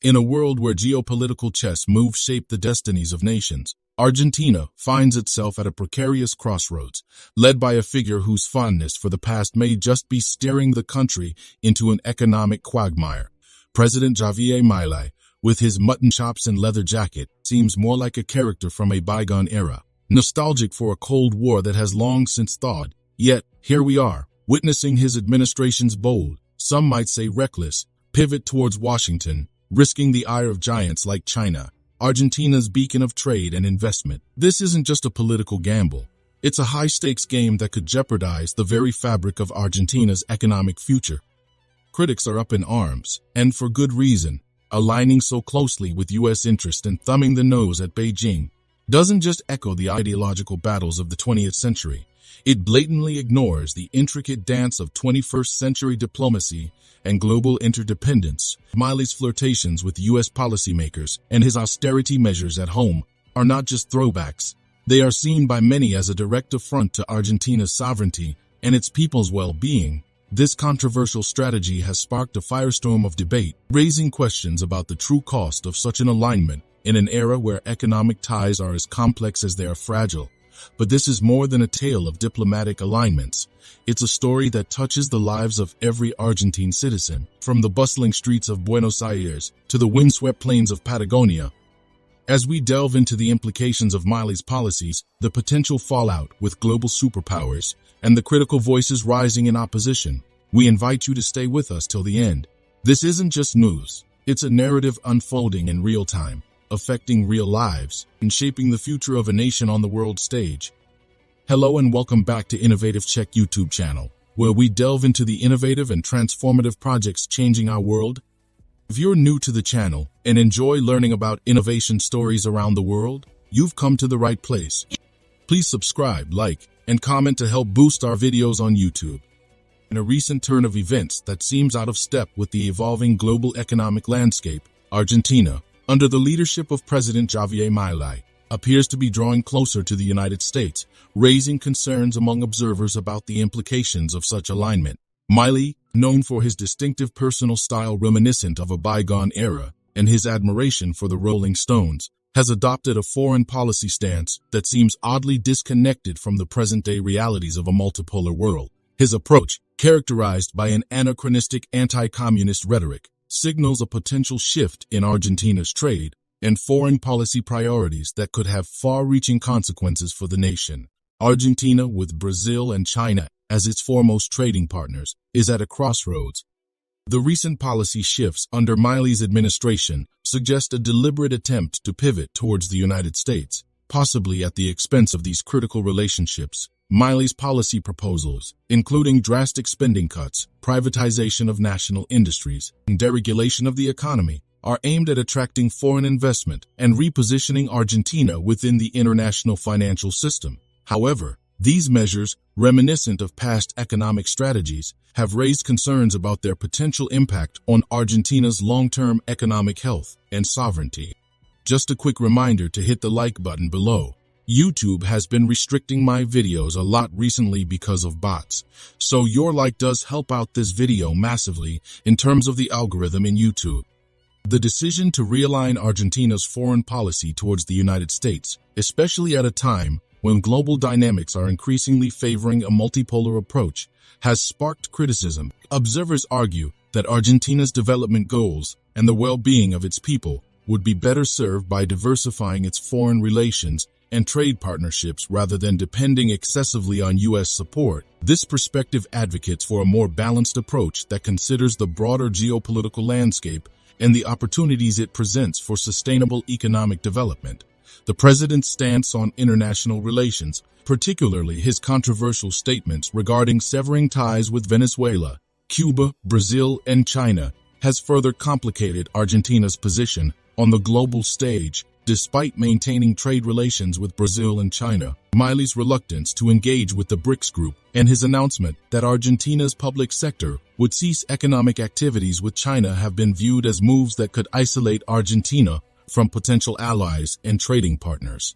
In a world where geopolitical chess moves shape the destinies of nations, Argentina finds itself at a precarious crossroads, led by a figure whose fondness for the past may just be steering the country into an economic quagmire. President Javier Milei, with his mutton chops and leather jacket, seems more like a character from a bygone era, nostalgic for a Cold War that has long since thawed. Yet, here we are, witnessing his administration's bold, some might say reckless, pivot towards Washington, risking the ire of giants like China, Argentina's beacon of trade and investment. This isn't just a political gamble. It's a high-stakes game that could jeopardize the very fabric of Argentina's economic future. Critics are up in arms, and for good reason. Aligning so closely with U.S. interest and thumbing the nose at Beijing doesn't just echo the ideological battles of the 20th century. It blatantly ignores the intricate dance of 21st century diplomacy and global interdependence. Milei's flirtations with U.S. policymakers and his austerity measures at home are not just throwbacks. They are seen by many as a direct affront to Argentina's sovereignty and its people's well-being. This controversial strategy has sparked a firestorm of debate, raising questions about the true cost of such an alignment in an era where economic ties are as complex as they are fragile. But this is more than a tale of diplomatic alignments. It's a story that touches the lives of every Argentine citizen, from the bustling streets of Buenos Aires to the windswept plains of Patagonia. As we delve into the implications of Milei's policies, the potential fallout with global superpowers, and the critical voices rising in opposition, we invite you to stay with us till the end. This isn't just news. It's a narrative unfolding in real time, affecting real lives and shaping the future of a nation on the world stage. Hello and welcome back to Innovative Check YouTube channel, where we delve into the innovative and transformative projects changing our world. If you're new to the channel and enjoy learning about innovation stories around the world, you've come to the right place. Please subscribe, like, and comment to help boost our videos on YouTube. In a recent turn of events that seems out of step with the evolving global economic landscape, Argentina, under the leadership of President Javier Milei, appears to be drawing closer to the United States, raising concerns among observers about the implications of such alignment. Milei, known for his distinctive personal style reminiscent of a bygone era and his admiration for the Rolling Stones, has adopted a foreign policy stance that seems oddly disconnected from the present-day realities of a multipolar world. His approach, characterized by an anachronistic anti-communist rhetoric, signals a potential shift in Argentina's trade and foreign policy priorities that could have far-reaching consequences for the nation. Argentina, with Brazil and China as its foremost trading partners, is at a crossroads. The recent policy shifts under Milei's administration suggest a deliberate attempt to pivot towards the United States, possibly at the expense of these critical relationships. Milei's policy proposals, including drastic spending cuts, privatization of national industries, and deregulation of the economy, are aimed at attracting foreign investment and repositioning Argentina within the international financial system. However, these measures, reminiscent of past economic strategies, have raised concerns about their potential impact on Argentina's long-term economic health and sovereignty. Just a quick reminder to hit the like button below. YouTube has been restricting my videos a lot recently because of bots, so your like does help out this video massively in terms of the algorithm in YouTube. The decision to realign Argentina's foreign policy towards the United States, especially at a time when global dynamics are increasingly favoring a multipolar approach, has sparked criticism. Observers argue that Argentina's development goals and the well-being of its people would be better served by diversifying its foreign relations and trade partnerships rather than depending excessively on U.S. support. This perspective advocates for a more balanced approach that considers the broader geopolitical landscape and the opportunities it presents for sustainable economic development. The president's stance on international relations, particularly his controversial statements regarding severing ties with Venezuela, Cuba, Brazil, and China, has further complicated Argentina's position on the global stage. Despite maintaining trade relations with Brazil and China, Milei's reluctance to engage with the BRICS group and his announcement that Argentina's public sector would cease economic activities with China have been viewed as moves that could isolate Argentina from potential allies and trading partners.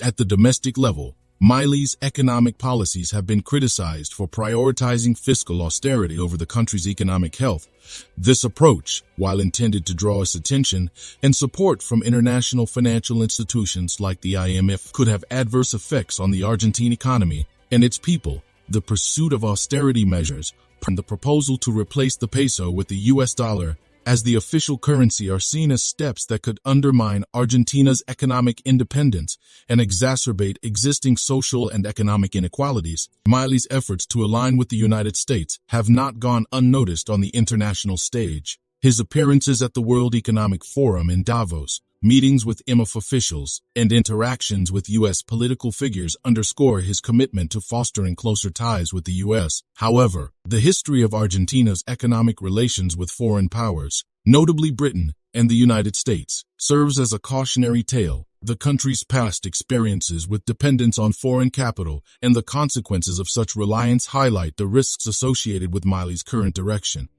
At the domestic level, Milei's economic policies have been criticized for prioritizing fiscal austerity over the country's economic health. This approach, while intended to draw us attention and support from international financial institutions like the IMF, could have adverse effects on the Argentine economy and its people. The pursuit of austerity measures and the proposal to replace the peso with the US dollar as the official currency are seen as steps that could undermine Argentina's economic independence and exacerbate existing social and economic inequalities. Milei's efforts to align with the United States have not gone unnoticed on the international stage. His appearances at the World Economic Forum in Davos, meetings with IMF officials, and interactions with U.S. political figures underscore his commitment to fostering closer ties with the U.S. However, the history of Argentina's economic relations with foreign powers, notably Britain and the United States, serves as a cautionary tale. The country's past experiences with dependence on foreign capital and the consequences of such reliance highlight the risks associated with Milei's current direction.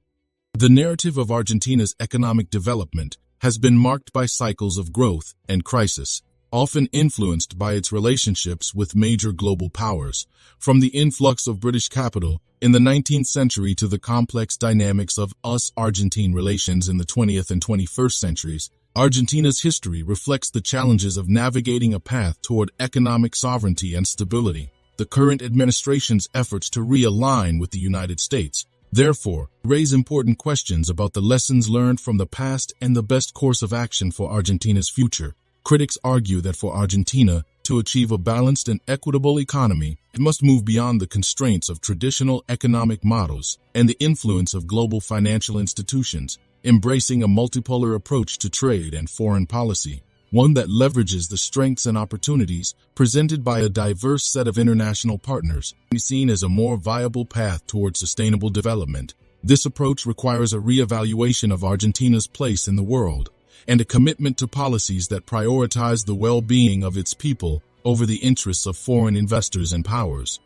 The narrative of Argentina's economic development has been marked by cycles of growth and crisis, often influenced by its relationships with major global powers. From the influx of British capital in the 19th century to the complex dynamics of US-Argentine relations in the 20th and 21st centuries, Argentina's history reflects the challenges of navigating a path toward economic sovereignty and stability. The current administration's efforts to realign with the United States, therefore, raise important questions about the lessons learned from the past and the best course of action for Argentina's future. Critics argue that for Argentina to achieve a balanced and equitable economy, it must move beyond the constraints of traditional economic models and the influence of global financial institutions, embracing a multipolar approach to trade and foreign policy, one that leverages the strengths and opportunities presented by a diverse set of international partners, be seen as a more viable path toward sustainable development. This approach requires a reevaluation of Argentina's place in the world and a commitment to policies that prioritize the well-being of its people over the interests of foreign investors and powers.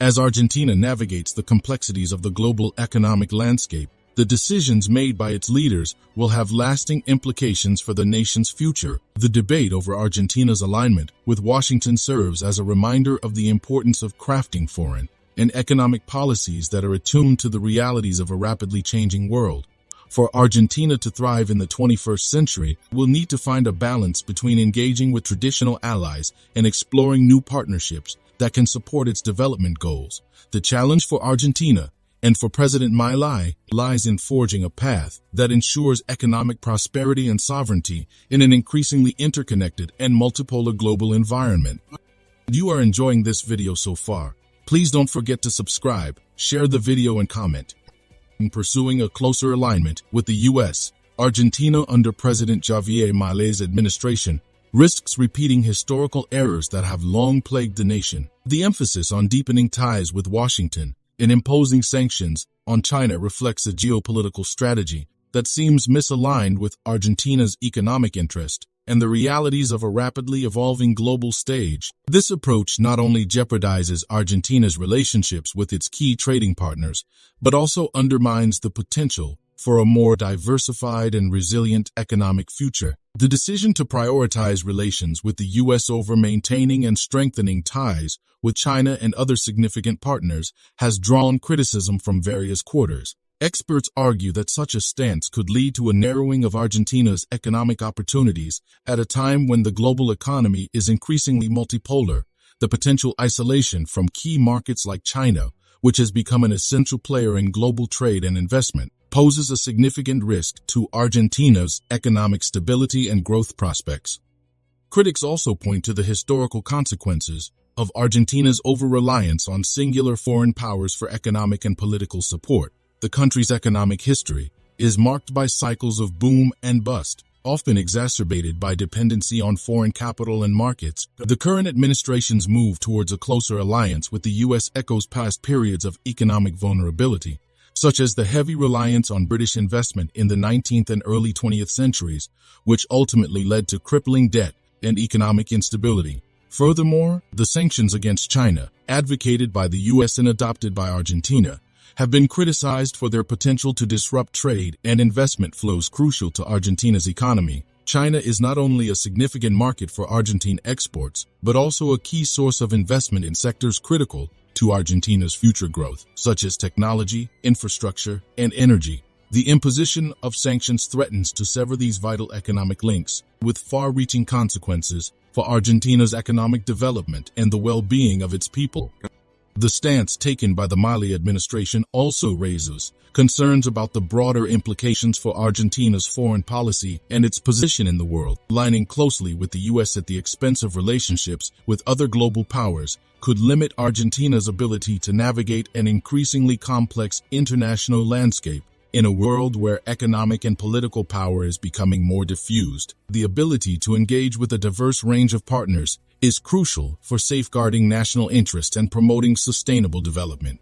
As Argentina navigates the complexities of the global economic landscape, the decisions made by its leaders will have lasting implications for the nation's future. The debate over Argentina's alignment with Washington serves as a reminder of the importance of crafting foreign and economic policies that are attuned to the realities of a rapidly changing world. For Argentina to thrive in the 21st century, we'll need to find a balance between engaging with traditional allies and exploring new partnerships that can support its development goals. The challenge for Argentina and for President Milei lies in forging a path that ensures economic prosperity and sovereignty in an increasingly interconnected and multipolar global environment. If you are enjoying this video so far, please don't forget to subscribe, share the video and comment. In pursuing a closer alignment with the U.S., Argentina under President Javier Milei's administration risks repeating historical errors that have long plagued the nation. The emphasis on deepening ties with Washington and imposing sanctions on China reflects a geopolitical strategy that seems misaligned with Argentina's economic interest and the realities of a rapidly evolving global stage. This approach not only jeopardizes Argentina's relationships with its key trading partners, but also undermines the potential for a more diversified and resilient economic future. The decision to prioritize relations with the U.S. over maintaining and strengthening ties with China and other significant partners has drawn criticism from various quarters. Experts argue that such a stance could lead to a narrowing of Argentina's economic opportunities at a time when the global economy is increasingly multipolar. The potential isolation from key markets like China, which has become an essential player in global trade and investment, poses a significant risk to Argentina's economic stability and growth prospects. Critics also point to the historical consequences of Argentina's over-reliance on singular foreign powers for economic and political support. The country's economic history is marked by cycles of boom and bust, often exacerbated by dependency on foreign capital and markets. The current administration's move towards a closer alliance with the U.S. echoes past periods of economic vulnerability, such as the heavy reliance on British investment in the 19th and early 20th centuries, which ultimately led to crippling debt and economic instability. Furthermore, the sanctions against China, advocated by the U.S. and adopted by Argentina, have been criticized for their potential to disrupt trade and investment flows crucial to Argentina's economy. China is not only a significant market for Argentine exports, but also a key source of investment in sectors critical to Argentina's future growth, such as technology, infrastructure, and energy. The imposition of sanctions threatens to sever these vital economic links, with far-reaching consequences for Argentina's economic development and the well-being of its people. The stance taken by the Milei administration also raises concerns about the broader implications for Argentina's foreign policy and its position in the world. Aligning closely with the U.S. at the expense of relationships with other global powers could limit Argentina's ability to navigate an increasingly complex international landscape. In a world where economic and political power is becoming more diffused, the ability to engage with a diverse range of partners is crucial for safeguarding national interest and promoting sustainable development.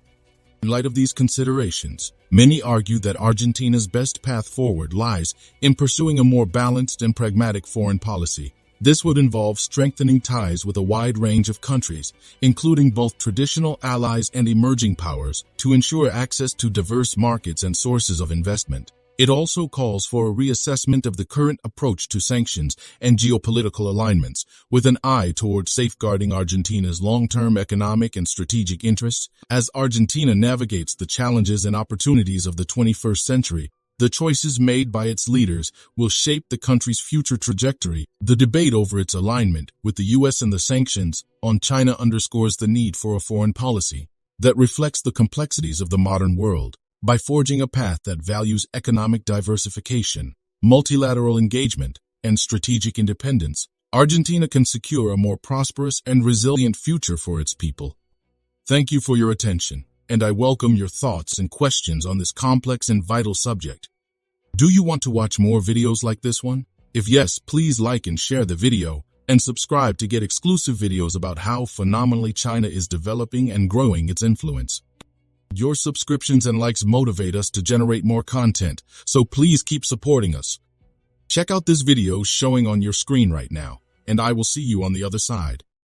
In light of these considerations, many argue that Argentina's best path forward lies in pursuing a more balanced and pragmatic foreign policy. This would involve strengthening ties with a wide range of countries, including both traditional allies and emerging powers, to ensure access to diverse markets and sources of investment. It also calls for a reassessment of the current approach to sanctions and geopolitical alignments, with an eye towards safeguarding Argentina's long-term economic and strategic interests. As Argentina navigates the challenges and opportunities of the 21st century, the choices made by its leaders will shape the country's future trajectory. The debate over its alignment with the U.S. and the sanctions on China underscores the need for a foreign policy that reflects the complexities of the modern world. By forging a path that values economic diversification, multilateral engagement, and strategic independence, Argentina can secure a more prosperous and resilient future for its people. Thank you for your attention, and I welcome your thoughts and questions on this complex and vital subject. Do you want to watch more videos like this one? If yes, please like and share the video, and subscribe to get exclusive videos about how phenomenally China is developing and growing its influence. Your subscriptions and likes motivate us to generate more content, so please keep supporting us. Check out this video showing on your screen right now, and I will see you on the other side.